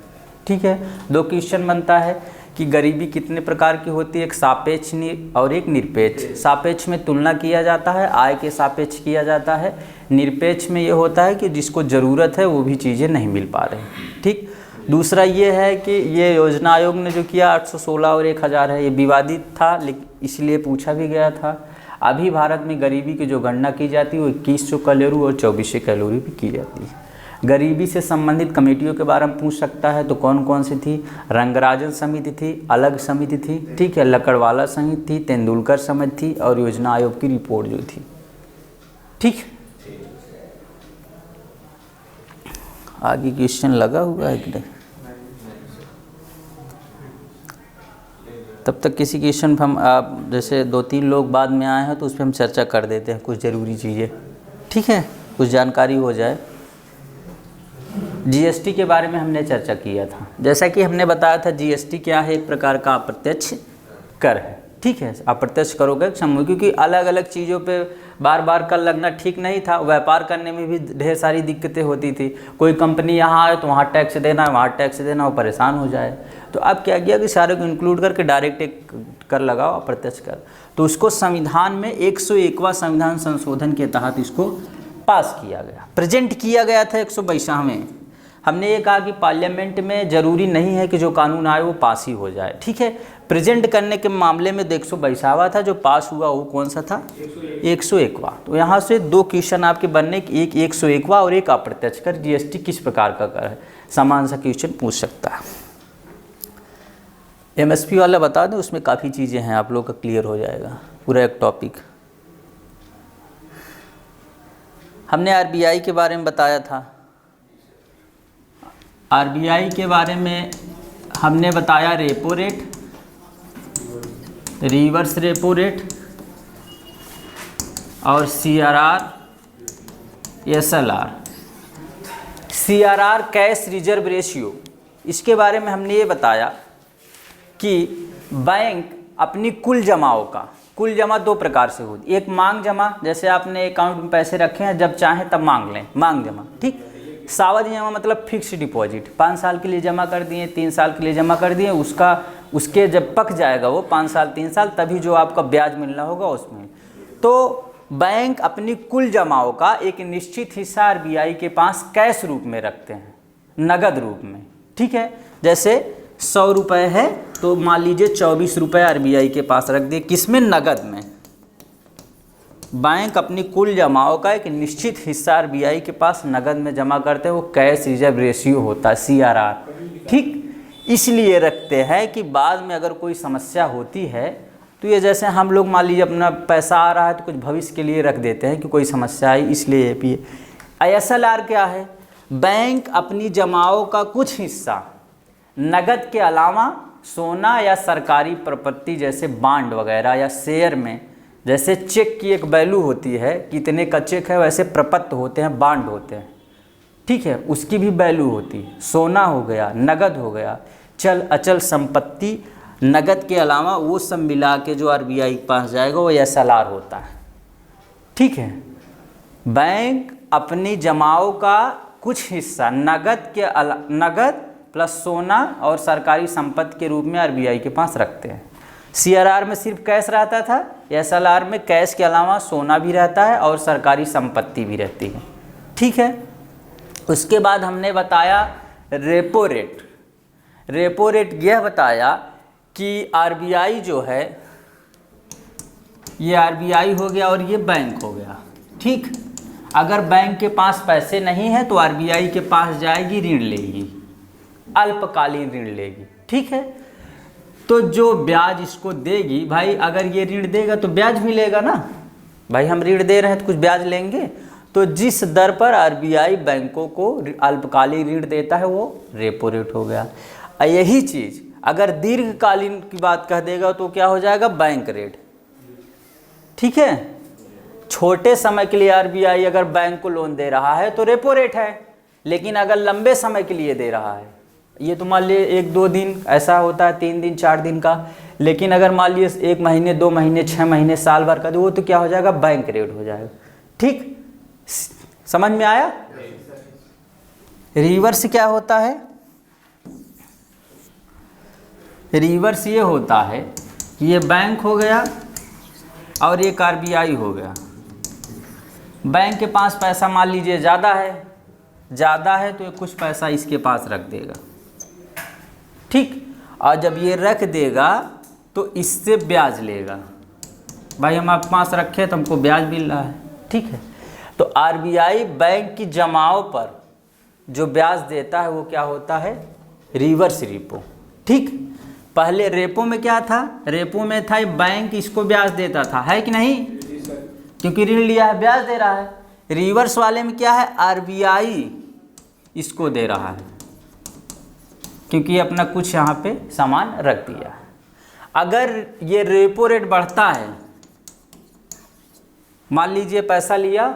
ठीक है। दो क्वेश्चन बनता है कि गरीबी कितने प्रकार की होती है, एक सापेक्ष और एक निरपेक्ष। सापेक्ष में तुलना किया जाता है, आय के सापेक्ष किया जाता है। निरपेक्ष में ये होता है कि जिसको ज़रूरत है वो भी चीज़ें नहीं मिल पा रही, ठीक। दूसरा ये है कि ये योजना आयोग ने जो किया 816 और 1000 है, ये विवादित था, लेकिन इसलिए पूछा भी गया था। अभी भारत में गरीबी की जो गणना की जाती है वो 2100 कैलोरी और 2400 कैलोरी भी की जाती है। गरीबी से संबंधित कमेटियों के बारे में पूछ सकता है, तो कौन कौन सी थी, रंगराजन समिति थी, अलग समिति थी, ठीक है, लकड़वाला समिति थी, तेंदुलकर समिति थी, और योजना आयोग की रिपोर्ट जो थी, ठीक। आगे क्वेश्चन लगा हुआ है कि नहीं, तब तक किसी क्वेश्चन पर हम आप जैसे 2-3 लोग बाद में आए हैं तो उस पर हम चर्चा कर देते हैं, कुछ ज़रूरी चीज़ें, ठीक है, कुछ जानकारी हो जाए। जीएसटी के बारे में हमने चर्चा किया था, जैसा कि हमने बताया था जीएसटी क्या है, एक प्रकार का अप्रत्यक्ष कर है, ठीक है। अप्रत्यक्ष करों का एक समूह, क्योंकि अलग अलग चीज़ों पे बार बार कर लगना ठीक नहीं था, व्यापार करने में भी ढेर सारी दिक्कतें होती थी। कोई कंपनी यहाँ आए तो वहाँ टैक्स देना है, वहाँ टैक्स देना, वो परेशान हो जाए। तो अब क्या किया कि सारे को इंक्लूड करके डायरेक्ट एक कर लगाओ, अप्रत्यक्ष कर। तो उसको संविधान में 101वां संविधान संशोधन के तहत इसको पास किया गया, प्रेजेंट किया गया था 152वें। हमने ये कहा कि पार्लियामेंट में ज़रूरी नहीं है कि जो कानून आए वो पास ही हो जाए, ठीक है। प्रेजेंट करने के मामले में 152वां था, जो पास हुआ वो कौन सा था, 101वां। तो यहाँ से 2 क्वेश्चन आपके बनने, एक 101वां और एक अप्रत्यक्ष कर। जीएसटी किस प्रकार का कर है, समान सा क्वेश्चन पूछ सकता है। एमएसपी वाला बता दें, उसमें काफ़ी चीज़ें हैं, आप लोग का क्लियर हो जाएगा पूरा एक टॉपिक। हमने आरबीआई के बारे में बताया था, आरबीआई के बारे में हमने बताया repo rate, reverse repo rate और CRR, SLR. CRR cash reserve ratio, इसके बारे में हमने ये बताया कि बैंक अपनी कुल जमाओं का, कुल जमा 2 प्रकार से होती, एक मांग जमा, जैसे आपने अकाउंट में पैसे रखे हैं, जब चाहें तब मांग लें, मांग जमा, ठीक। सावधि जमा मतलब फिक्स डिपॉजिट, 5 साल के लिए जमा कर दिए, 3 साल के लिए जमा कर दिए, उसके जब पक जाएगा वो 5 साल 3 साल, तभी जो आपका ब्याज मिलना होगा उसमें। तो बैंक अपनी कुल जमाओं का एक निश्चित हिस्सा आरबीआई के पास कैश रूप में रखते हैं, नगद रूप में, ठीक है। जैसे 100 रुपये है तो मान लीजिए 24 रुपये आरबीआई के पास रख दिए, किसमें, नगद में। बैंक अपनी कुल जमाओं का एक निश्चित हिस्सा आरबीआई के पास नगद में जमा करते हैं, वो कैश रिजर्व रेशियो होता है, सीआरआर, ठीक। इसलिए रखते हैं कि बाद में अगर कोई समस्या होती है तो ये जैसे हम लोग मान लीजिए अपना पैसा आ रहा है तो कुछ भविष्य के लिए रख देते हैं कि कोई समस्या आई, इसलिए ये भी। एसएलआर क्या है, बैंक अपनी जमाओं का कुछ हिस्सा नगद के अलावा सोना या सरकारी प्रॉपर्टी जैसे बांड वगैरह या शेयर में जैसे चेक की एक वैल्यू होती है, कितने का चेक है, वैसे प्रपत्र होते हैं, बांड होते हैं, ठीक है, उसकी भी वैल्यू होती है। सोना हो गया, नगद हो गया, चल अचल संपत्ति, नगद के अलावा वो सब मिला के जो आरबीआई के पास जाएगा वो एसएलआर होता है, ठीक है। बैंक अपनी जमाओं का कुछ हिस्सा नगद प्लस सोना और सरकारी संपत्ति के रूप में आरबीआई के पास रखते हैं। सीआरआर में सिर्फ कैश रहता था, एसएलआर में कैश के अलावा सोना भी रहता है और सरकारी संपत्ति भी रहती है, ठीक है। उसके बाद हमने बताया रेपो रेट। रेपो रेट यह बताया कि आरबीआई जो है, ये आरबीआई हो गया और ये बैंक हो गया, ठीक। अगर बैंक के पास पैसे नहीं है तो आरबीआई के पास जाएगी, ऋण लेगी, अल्पकालीन ऋण लेगी, ठीक है। तो जो ब्याज इसको देगी, भाई अगर ये ऋण देगा तो ब्याज मिलेगा ना, भाई हम ऋण दे रहे हैं तो कुछ ब्याज लेंगे। तो जिस दर पर आरबीआई बैंकों को अल्पकालीन ऋण देता है वो रेपो रेट हो गया। यही चीज़ अगर दीर्घकालीन की बात कह देगा तो क्या हो जाएगा, बैंक रेट, ठीक है। छोटे समय के लिए आरबीआई अगर बैंक को लोन दे रहा है तो रेपो रेट है, लेकिन अगर लंबे समय के लिए दे रहा है, ये तो मान लिए 1-2 दिन ऐसा होता है, 3 दिन 4 दिन का, लेकिन अगर मान लिए 1 महीने 2 महीने 6 महीने साल भर का, तो वो तो क्या हो जाएगा, बैंक रेट हो जाएगा, ठीक। समझ में आया। रिवर्स क्या होता है, रिवर्स ये होता है कि ये बैंक हो गया और ये आरबीआई हो गया। बैंक के पास पैसा मान लीजिए ज़्यादा है तो ये कुछ पैसा इसके पास रख देगा, ठीक। और जब ये रख देगा तो इससे ब्याज लेगा, भाई हम आपके पास रखे तो हमको ब्याज मिल रहा है, ठीक है। तो आरबीआई बैंक की जमाओं पर जो ब्याज देता है वो क्या होता है, रिवर्स रेपो, ठीक। पहले रेपो में क्या था, रेपो में था बैंक इसको ब्याज देता था, है कि नहीं, क्योंकि ऋण लिया है ब्याज दे रहा है। रिवर्स वाले में क्या है, आरबीआई इसको दे रहा है क्योंकि अपना कुछ यहाँ पे सामान रख दिया। अगर ये रेपो रेट बढ़ता है, मान लीजिए पैसा लिया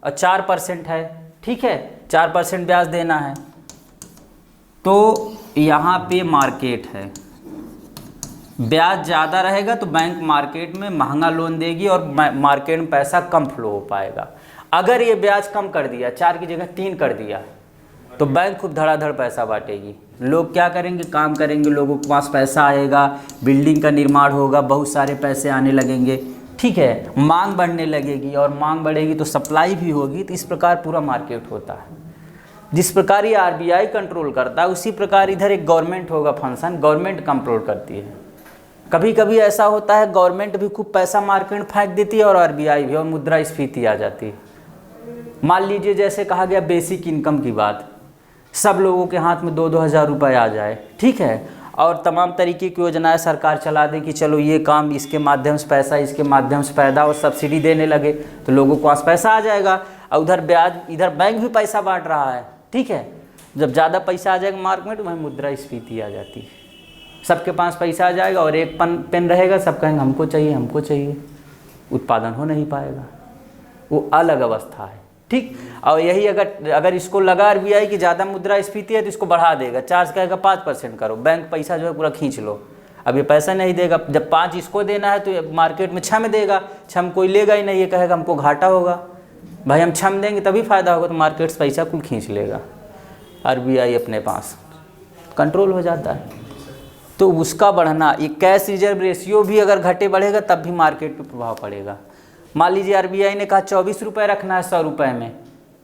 और 4% है, ठीक है, 4% ब्याज देना है, तो यहाँ पे मार्केट है, ब्याज ज़्यादा रहेगा तो बैंक मार्केट में महंगा लोन देगी और मार्केट में पैसा कम फ्लो हो पाएगा। अगर ये ब्याज कम कर दिया, 4 की जगह 3 कर दिया, तो बैंक खूब धड़ाधड़ पैसा बांटेगी। लोग क्या करेंगे, काम करेंगे, लोगों के पास पैसा आएगा, बिल्डिंग का निर्माण होगा, बहुत सारे पैसे आने लगेंगे, ठीक है, मांग बढ़ने लगेगी और मांग बढ़ेगी तो सप्लाई भी होगी। तो इस प्रकार पूरा मार्केट होता है। जिस प्रकार ये आरबीआई कंट्रोल करता है उसी प्रकार इधर एक गवर्नमेंट होगा फंक्शन, गवर्नमेंट कंट्रोल करती है। कभी कभी ऐसा होता है गवर्नमेंट भी खूब पैसा मार्केट में फेंक देती है और आरबीआई भी, और मुद्रास्फीति आ जाती है। मान लीजिए जैसे कहा गया बेसिक इनकम की बात, सब लोगों के हाथ में 2-2 हज़ार रुपये आ जाए, ठीक है, और तमाम तरीके की योजनाएं सरकार चला दे कि चलो ये काम इसके माध्यम से पैसा इसके माध्यम से पैदा और सब्सिडी देने लगे, तो लोगों के पास पैसा आ जाएगा। और उधर ब्याज, इधर बैंक भी पैसा बांट रहा है, ठीक है। जब ज़्यादा पैसा आ जाएगा मार्केट में, वहीं मुद्रास्फीति आ जाती है। सबके पास पैसा आ जाएगा और एक पेन रहेगा, सब कहेंगे हमको चाहिए हमको चाहिए, उत्पादन हो नहीं पाएगा, वो अलग अवस्था है, ठीक। और यही अगर इसको लगा आरबीआई की ज़्यादा मुद्रास्फीति है तो इसको बढ़ा देगा, चार्ज कहेगा 5% करो, बैंक पैसा जो है पूरा खींच लो। अब ये पैसा नहीं देगा, जब 5 इसको देना है तो मार्केट में 6 में देगा, 6 में कोई लेगा ही नहीं, ये कहेगा हमको घाटा होगा, भाई हम 6 में देंगे तभी फ़ायदा होगा, तो मार्केट से पैसा कुल खींच लेगा, आरबीआई अपने पास कंट्रोल हो जाता है। तो उसका बढ़ना, ये कैश रिजर्व रेशियो भी अगर घटे बढ़ेगा तब भी मार्केट पे प्रभाव पड़ेगा। मान लीजिए आरबीआई ने कहा 24 रुपये रखना है 100 रुपये में,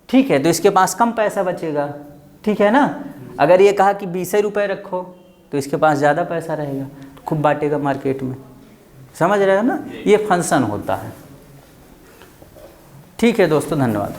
ठीक है, तो इसके पास कम पैसा बचेगा, ठीक है ना। अगर ये कहा कि 20 रुपये रखो तो इसके पास ज़्यादा पैसा रहेगा, तो खूब बांटेगा मार्केट में, समझ रहे हो ना, ये फंक्शन होता है। ठीक है दोस्तों, धन्यवाद।